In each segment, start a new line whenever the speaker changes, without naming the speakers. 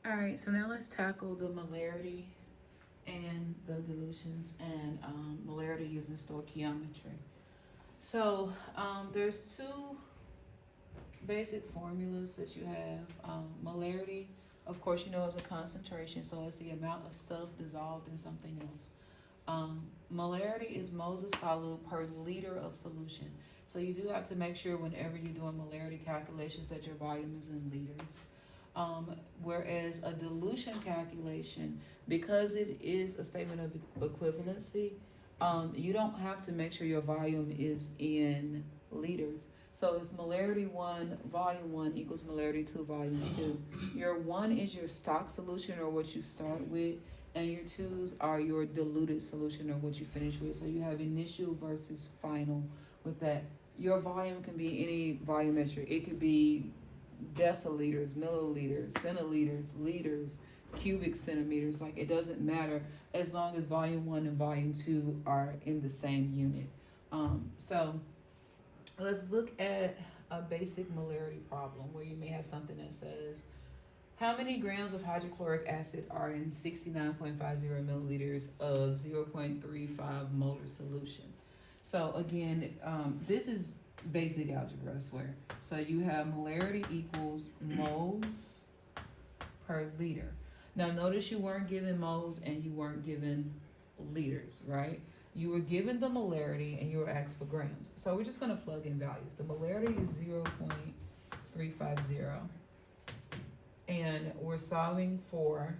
All right, so now let's tackle the molarity and the dilutions and molarity using stoichiometry. So there's two basic formulas that you have. Molarity, of course, you know, is a concentration, so it's the amount of stuff dissolved in something else. Molarity is moles of solute per liter of solution. So you do have to make sure whenever you're doing molarity calculations that your volume is in liters. Whereas a dilution calculation, because it is a statement of equivalency, you don't have to make sure your volume is in liters. So it's molarity 1, volume 1 equals molarity 2, volume 2. Your 1 is your stock solution or what you start with, and your 2s are your diluted solution or what you finish with. So you have initial versus final with that. Your volume can be any volumetric. It could be deciliters, milliliters, centiliters, liters, cubic centimeters. Like, it doesn't matter as long as volume 1 and volume 2 are in the same unit. So let's look at a basic molarity problem where you may have something that says, how many grams of hydrochloric acid are in 69.50 milliliters of 0.35 molar solution? So again, this is basic algebra, I swear. So you have molarity equals moles per liter. Now notice you weren't given moles and you weren't given liters, right? You were given the molarity and you were asked for grams. So we're just going to plug in values. The molarity is 0.350. And we're solving for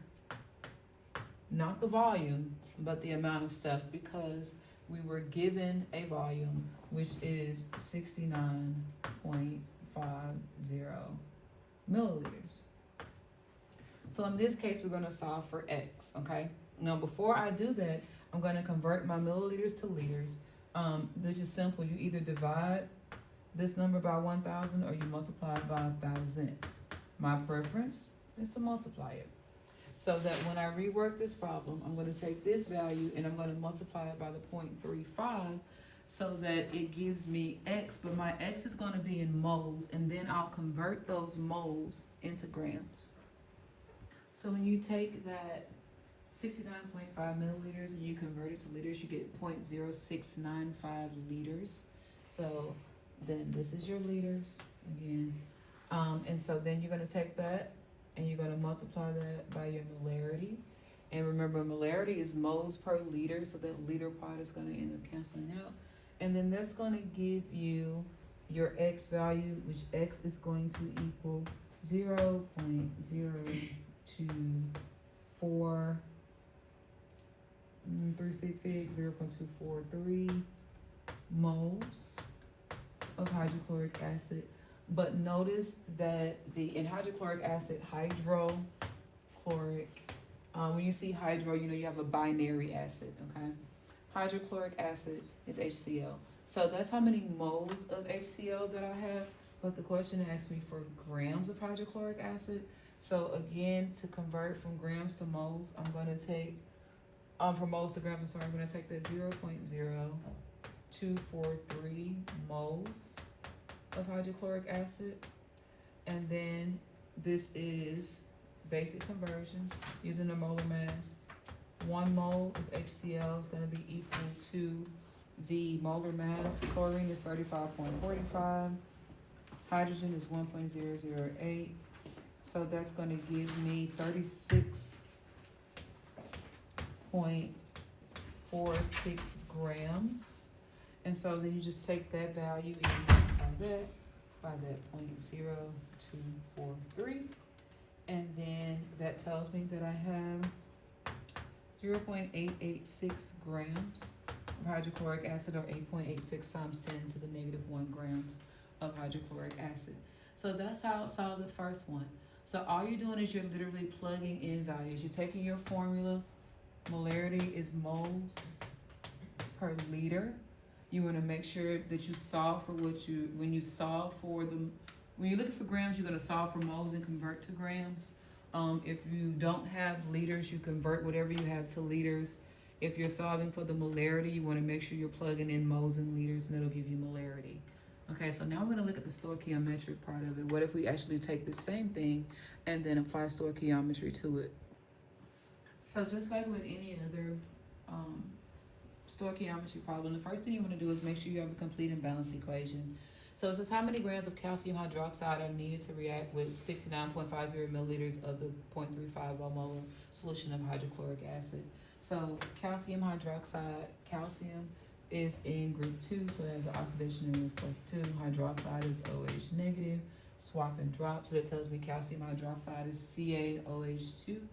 not the volume, but the amount of stuff, because we were given a volume which is 69.50 milliliters. So in this case, we're going to solve for X, okay? Now, before I do that, I'm going to convert my milliliters to liters. This is simple. You either divide this number by 1,000 or you multiply it by 1,000. My preference is to multiply it. So that when I rework this problem, I'm going to take this value and I'm going to multiply it by the 0.35 so that it gives me X, but my X is going to be in moles, and then I'll convert those moles into grams. So when you take that 69.5 milliliters and you convert it to liters, you get 0.0695 liters. So then this is your liters again. And so then you're going to take that and you're going to multiply that by your molarity. And remember, molarity is moles per liter, so that liter part is going to end up canceling out. And then that's going to give you your X value, which X is going to equal 0.0243 0.243 moles of hydrochloric acid. But notice that in hydrochloric acid, hydrochloric, when you see hydro, you know you have a binary acid, okay? Hydrochloric acid is HCl. So that's how many moles of HCl that I have. But the question asked me for grams of hydrochloric acid. So again, to convert from grams to moles, I'm going to take, from moles to grams, I'm going to take that 0.0243 moles of hydrochloric acid. And then this is basic conversions using the molar mass. 1 mole of HCl is going to be equal to the molar mass. Chlorine is 35.45. Hydrogen is 1.008. So that's going to give me 36.46 grams. And so then you just take that value and you multiply that by that 0.0243. And then that tells me that I have 0.886 grams of hydrochloric acid, or 8.86 times 10 to the negative 1 grams of hydrochloric acid. So that's how I solve the first one. So all you're doing is you're literally plugging in values. You're taking your formula. Molarity is moles per liter. You want to make sure that you solve for when you're looking for grams, you're going to solve for moles and convert to grams. If you don't have liters, you convert whatever you have to liters. If you're solving for the molarity, you want to make sure you're plugging in moles and liters, and it'll give you molarity. Okay, so now we're going to look at the stoichiometric part of it. What if we actually take the same thing and then apply stoichiometry to it? So just like with any other um, stoichiometry problem, the first thing you want to do is make sure you have a complete and balanced equation. So it says how many grams of calcium hydroxide are needed to react with 69.50 milliliters of the 0.35 molar solution of hydrochloric acid. So calcium hydroxide, calcium is in group 2, so it has an oxidation area of +2. Hydroxide is OH negative. Swap and drop, so that tells me calcium hydroxide is CaOH2.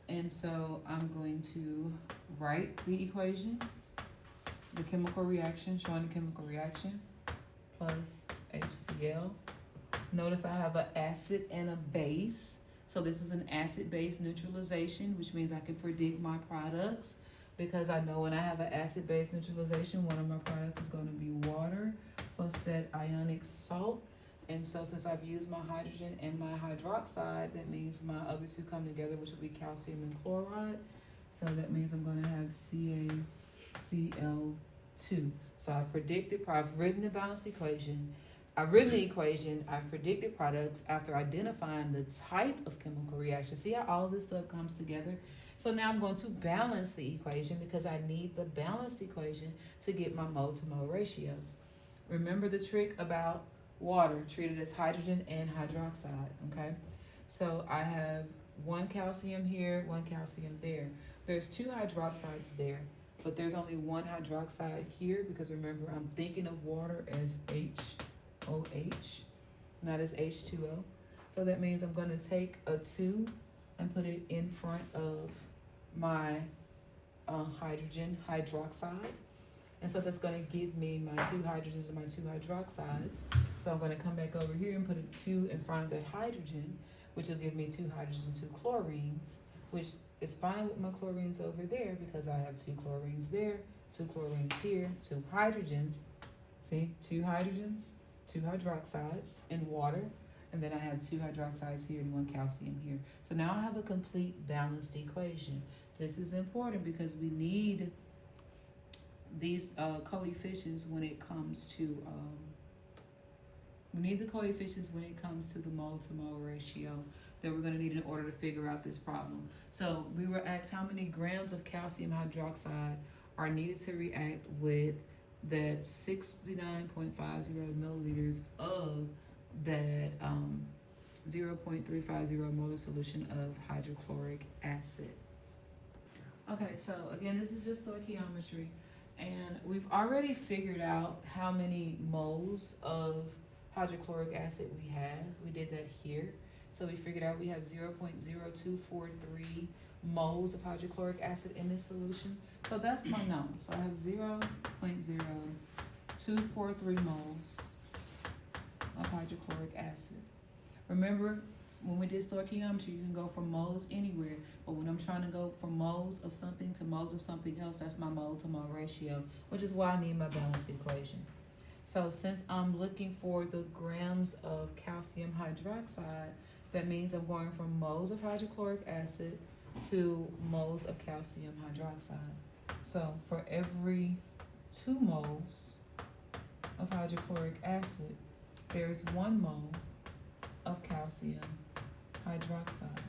And so I'm going to write the equation, the chemical reaction, showing the chemical reaction, plus HCl. Notice I have an acid and a base. So this is an acid-base neutralization, which means I can predict my products because I know when I have an acid-base neutralization, one of my products is going to be water plus that ionic salt. And so since I've used my hydrogen and my hydroxide, that means my other two come together, which will be calcium and chloride. So that means I'm going to have CaCl2. So I've written the balanced equation. I've written the equation, I've predicted products after identifying the type of chemical reaction. See how all this stuff comes together? So now I'm going to balance the equation because I need the balanced equation to get my mole to mole ratios. Remember the trick about water treated as hydrogen and hydroxide, okay? So I have one calcium here, one calcium there. There's two hydroxides there, but there's only one hydroxide here because remember I'm thinking of water as HOH, not as H2O. So that means I'm going to take a 2 and put it in front of my hydrogen hydroxide. And so that's going to give me my two hydrogens and my two hydroxides. So I'm going to come back over here and put a 2 in front of that hydrogen, which will give me two hydrogens and two chlorines, which is fine with my chlorines over there because I have two chlorines there, two chlorines here, two hydrogens. See, two hydrogens, two hydroxides in water, and then I have two hydroxides here and one calcium here. So now I have a complete balanced equation. This is important because we need these coefficients when it comes to the mole to mole ratio that we're going to need in order to figure out this problem. So we were asked how many grams of calcium hydroxide are needed to react with that 69.50 milliliters of that 0.350 molar solution of hydrochloric acid. Okay, so again, this is just stoichiometry. And we've already figured out how many moles of hydrochloric acid we have. We did that here. So we figured out we have 0.0243 moles of hydrochloric acid in this solution. So that's my number. So I have 0.0243 moles of hydrochloric acid. Remember, when we did stoichiometry, you can go from moles anywhere. But when I'm trying to go from moles of something to moles of something else, that's my mole to mole ratio, which is why I need my balanced equation. So since I'm looking for the grams of calcium hydroxide, that means I'm going from moles of hydrochloric acid to moles of calcium hydroxide. So for every 2 moles of hydrochloric acid, there's 1 mole of calcium hydroxide.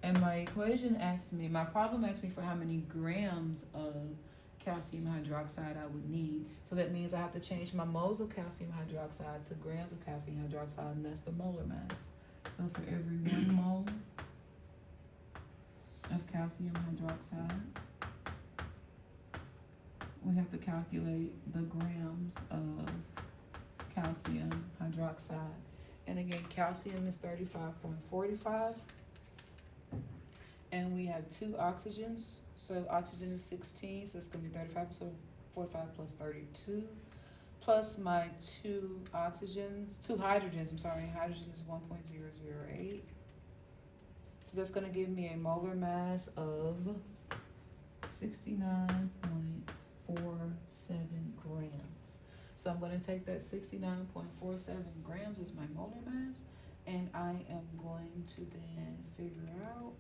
And my equation asks me, my problem asks me for how many grams of calcium hydroxide I would need. So that means I have to change my moles of calcium hydroxide to grams of calcium hydroxide, and that's the molar mass. So for every 1 mole of calcium hydroxide, we have to calculate the grams of calcium hydroxide. And again, calcium is 35.45. And we have 2 oxygens. So oxygen is 16, so it's going to be 35, so 45 plus 32. Plus my 2 hydrogens, hydrogen is 1.008. So that's going to give me a molar mass of 69.47 grams. So I'm going to take that 69.47 grams as my molar mass, and I am going to then figure out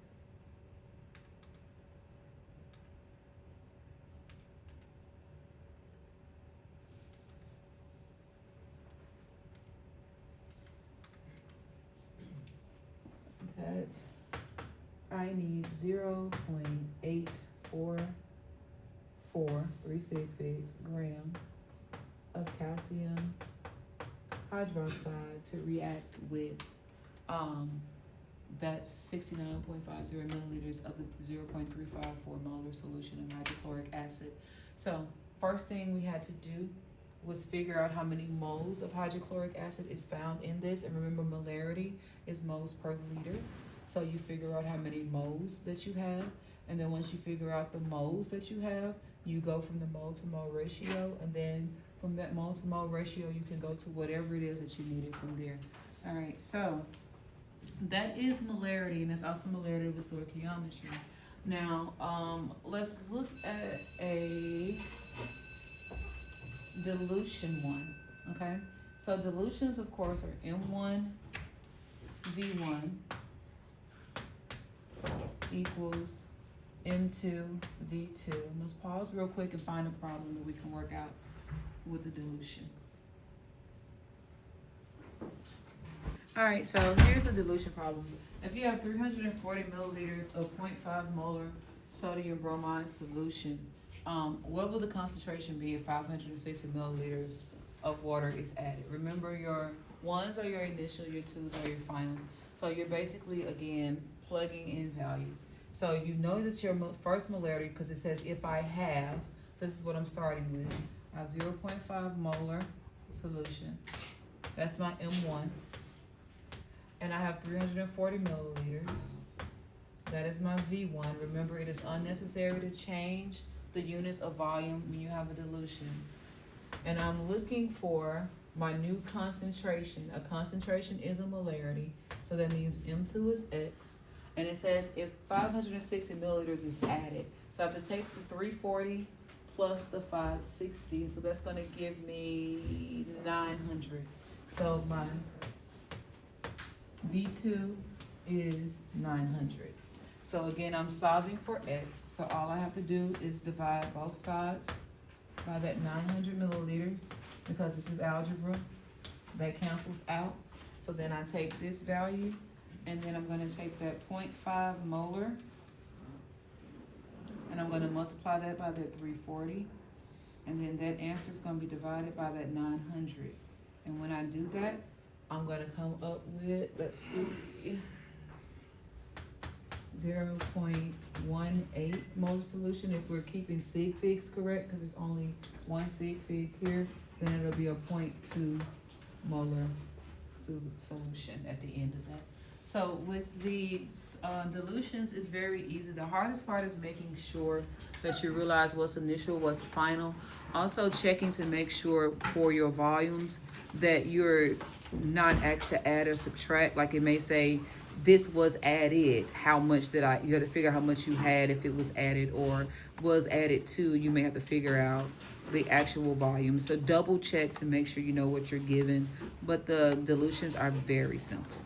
I need 0.844, 3 sig figs, grams of calcium hydroxide to react with that 69.50 milliliters of the 0.354 molar solution of hydrochloric acid. So first thing we had to do was figure out how many moles of hydrochloric acid is found in this. And remember, molarity is moles per liter. So you figure out how many moles that you have. And then once you figure out the moles that you have, you go from the mole to mole ratio. And then from that mole to mole ratio, you can go to whatever it is that you needed from there. All right, so that is molarity, and it's also molarity with stoichiometry. Now, let's look at a dilution one, okay? So dilutions, of course, are M1, V1 equals M2, V2. Let's pause real quick and find a problem that we can work out with the dilution. All right, so here's a dilution problem. If you have 340 milliliters of 0.5 molar sodium bromide solution, what will the concentration be if 560 milliliters of water is added? Remember, your ones are your initial, your twos are your finals. So you're basically, again, plugging in values. So you know that your first molarity, because it says if I have, so this is what I'm starting with. I have 0.5 molar solution. That's my M1. And I have 340 milliliters. That is my V1. Remember, it is unnecessary to change the units of volume when you have a dilution. And I'm looking for my new concentration. A concentration is a molarity, so that means M2 is X. And it says if 560 milliliters is added, so I have to take the 340 plus the 560, so that's going to give me 900. So my V2 is 900. So again, I'm solving for X. So all I have to do is divide both sides by that 900 milliliters, because this is algebra. That cancels out. So then I take this value, and then I'm going to take that 0.5 molar, and I'm going to multiply that by that 340. And then that answer is going to be divided by that 900. And when I do that, I'm going to come up with, let's see, 0.18 molar solution. If we're keeping sig figs correct, because there's only one sig fig here, then it'll be a 0.2 molar solution at the end of that. So with the dilutions, it's very easy. The hardest part is making sure that you realize what's initial, what's final. Also checking to make sure for your volumes that you're not asked to add or subtract. Like it may say, this was added, how much did I, you have to figure out how much you had if it was added, or was added to, you may have to figure out the actual volume. So double check to make sure you know what you're given, but the dilutions are very simple.